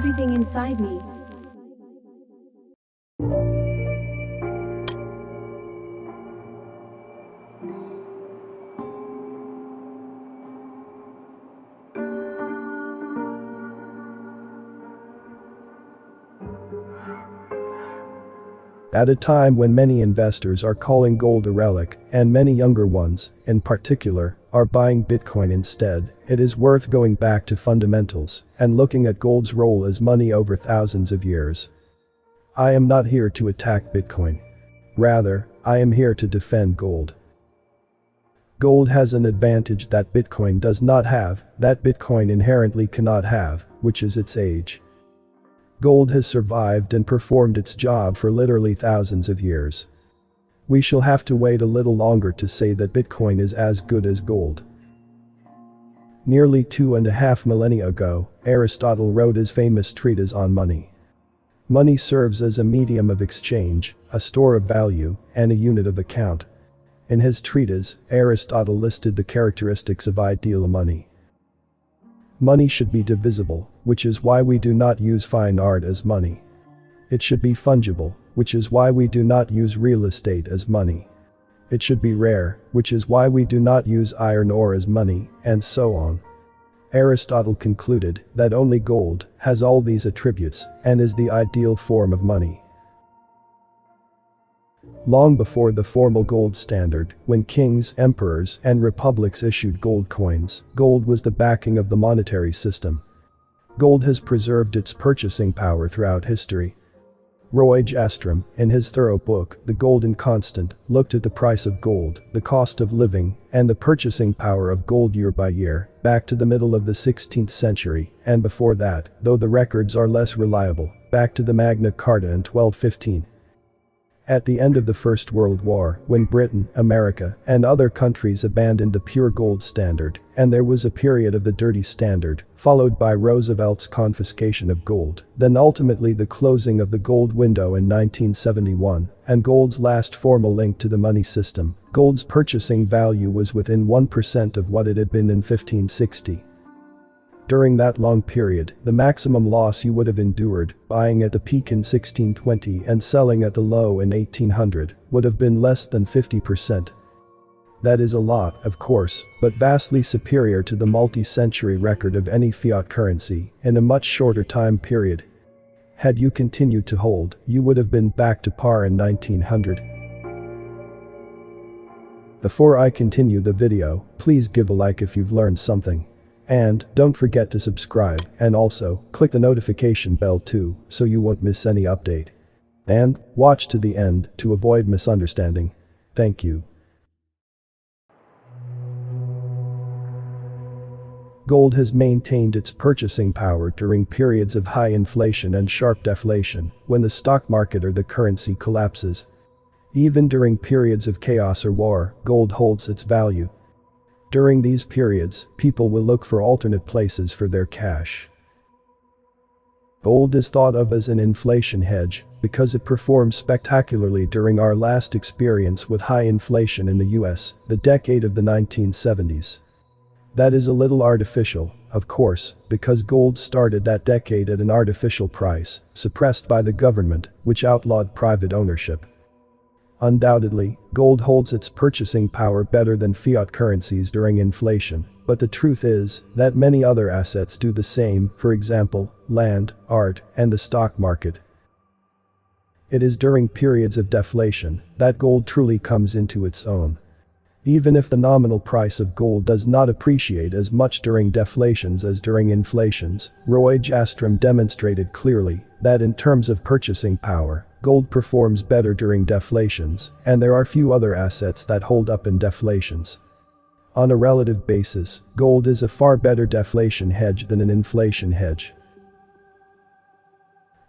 everything inside me. At a time when many investors are calling gold a relic, and many younger ones, in particular, are buying Bitcoin instead, it is worth going back to fundamentals and looking at gold's role as money over thousands of years. I am not here to attack Bitcoin. Rather, I am here to defend gold. Gold has an advantage that Bitcoin does not have, that Bitcoin inherently cannot have, which is its age. Gold has survived and performed its job for literally thousands of years. We shall have to wait a little longer to say that Bitcoin is as good as gold. Nearly 2.5 millennia ago, Aristotle wrote his famous treatise on money. Money serves as a medium of exchange, a store of value, and a unit of account. In his treatise, Aristotle listed the characteristics of ideal money. Money should be divisible, which is why we do not use fine art as money. It should be fungible, which is why we do not use real estate as money. It should be rare, which is why we do not use iron ore as money, and so on. Aristotle concluded that only gold has all these attributes and is the ideal form of money. Long before the formal gold standard, when kings, emperors, and republics issued gold coins, gold was the backing of the monetary system. Gold has preserved its purchasing power throughout history. Roy Jastram, in his thorough book, The Golden Constant, looked at the price of gold, the cost of living, and the purchasing power of gold year by year, back to the middle of the 16th century, and before that, though the records are less reliable, back to the Magna Carta in 1215. At the end of the First World War, when Britain, America, and other countries abandoned the pure gold standard, and there was a period of the dirty standard, followed by Roosevelt's confiscation of gold, then ultimately the closing of the gold window in 1971, and gold's last formal link to the money system, gold's purchasing value was within 1% of what it had been in 1560. During that long period, the maximum loss you would have endured, buying at the peak in 1620 and selling at the low in 1800, would have been less than 50%. That is a lot, of course, but vastly superior to the multi-century record of any fiat currency in a much shorter time period. Had you continued to hold, you would have been back to par in 1900. Before I continue the video, please give a like if you've learned something. And don't forget to subscribe, and also click the notification bell too, so you won't miss any update. And watch to the end to avoid misunderstanding. Thank you. Gold has maintained its purchasing power during periods of high inflation and sharp deflation, when the stock market or the currency collapses. Even during periods of chaos or war, gold holds its value. During these periods, people will look for alternate places for their cash. Gold is thought of as an inflation hedge because it performed spectacularly during our last experience with high inflation in the US, the decade of the 1970s. That is a little artificial, of course, because gold started that decade at an artificial price, suppressed by the government, which outlawed private ownership. Undoubtedly, gold holds its purchasing power better than fiat currencies during inflation, but the truth is that many other assets do the same, for example, land, art, and the stock market. It is during periods of deflation that gold truly comes into its own. Even if the nominal price of gold does not appreciate as much during deflations as during inflations, Roy Jastram demonstrated clearly that in terms of purchasing power, gold performs better during deflations, and there are few other assets that hold up in deflations. On a relative basis, gold is a far better deflation hedge than an inflation hedge.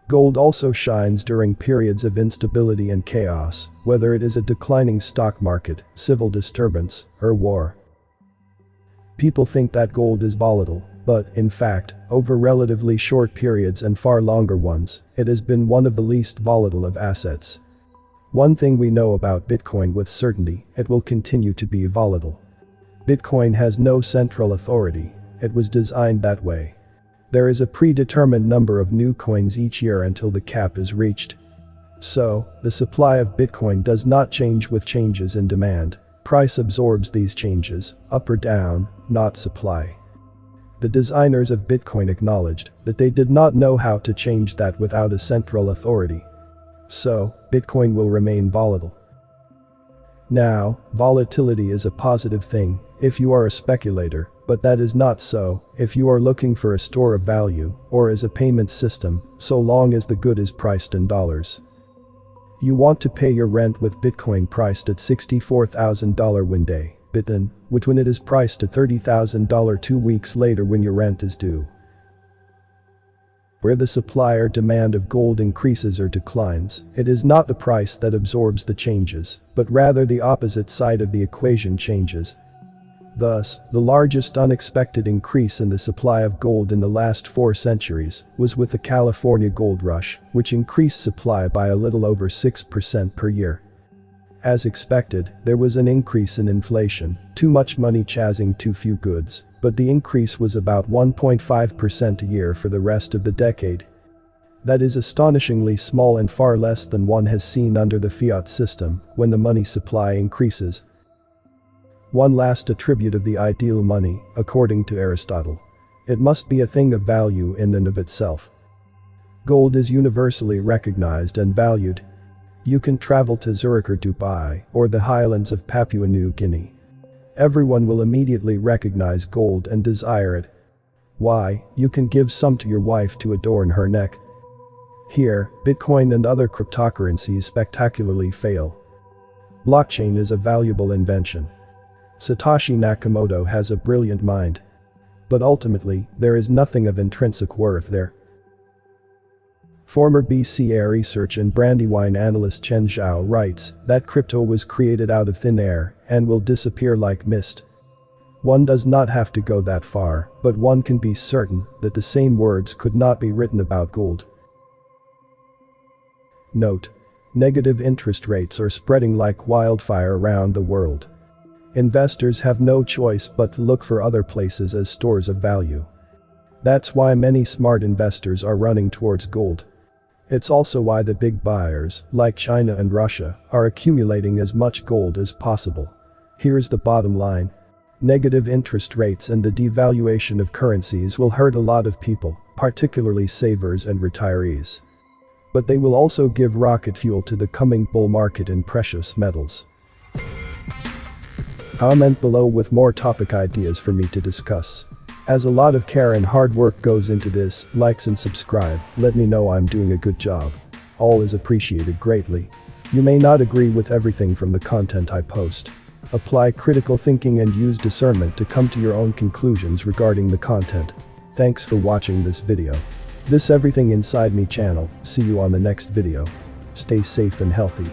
Gold also shines during periods of instability and chaos, whether it is a declining stock market, civil disturbance, or war. People think that gold is volatile, but, in fact, over relatively short periods and far longer ones, it has been one of the least volatile of assets. One thing we know about Bitcoin with certainty, it will continue to be volatile. Bitcoin has no central authority, it was designed that way. There is a predetermined number of new coins each year until the cap is reached. So, the supply of Bitcoin does not change with changes in demand. Price absorbs these changes, up or down, not supply. The designers of Bitcoin acknowledged that they did not know how to change that without a central authority. So, Bitcoin will remain volatile. Now, volatility is a positive thing if you are a speculator, but that is not so if you are looking for a store of value or as a payment system, so long as the good is priced in dollars. You want to pay your rent with Bitcoin priced at $64,000 one day, Bitcoin, which when it is priced at $30,000 2 weeks later when your rent is due. Where the supply or demand of gold increases or declines, it is not the price that absorbs the changes, but rather the opposite side of the equation changes. Thus, the largest unexpected increase in the supply of gold in the last 4 centuries was with the California gold rush, which increased supply by a little over 6% per year. As expected, there was an increase in inflation, too much money chasing too few goods, but the increase was about 1.5% a year for the rest of the decade. That is astonishingly small and far less than one has seen under the fiat system when the money supply increases. One last attribute of the ideal money, according to Aristotle. It must be a thing of value in and of itself. Gold is universally recognized and valued. You can travel to Zurich or Dubai, or the highlands of Papua New Guinea. Everyone will immediately recognize gold and desire it. Why, you can give some to your wife to adorn her neck. Here, Bitcoin and other cryptocurrencies spectacularly fail. Blockchain is a valuable invention. Satoshi Nakamoto has a brilliant mind. But ultimately, there is nothing of intrinsic worth there. Former BCA research and Brandywine analyst Chen Zhao writes that crypto was created out of thin air and will disappear like mist. One does not have to go that far, but one can be certain that the same words could not be written about gold. Note: negative interest rates are spreading like wildfire around the world. Investors have no choice but to look for other places as stores of value. That's why many smart investors are running towards gold. It's also why the big buyers, like China and Russia, are accumulating as much gold as possible. Here's the bottom line. Negative interest rates and the devaluation of currencies will hurt a lot of people, particularly savers and retirees. But they will also give rocket fuel to the coming bull market in precious metals. Comment below with more topic ideas for me to discuss. As a lot of care and hard work goes into this, likes and subscribe, let me know I'm doing a good job. All is appreciated greatly. You may not agree with everything from the content I post. Apply critical thinking and use discernment to come to your own conclusions regarding the content. Thanks for watching this video. This Everything Inside Me channel, see you on the next video. Stay safe and healthy.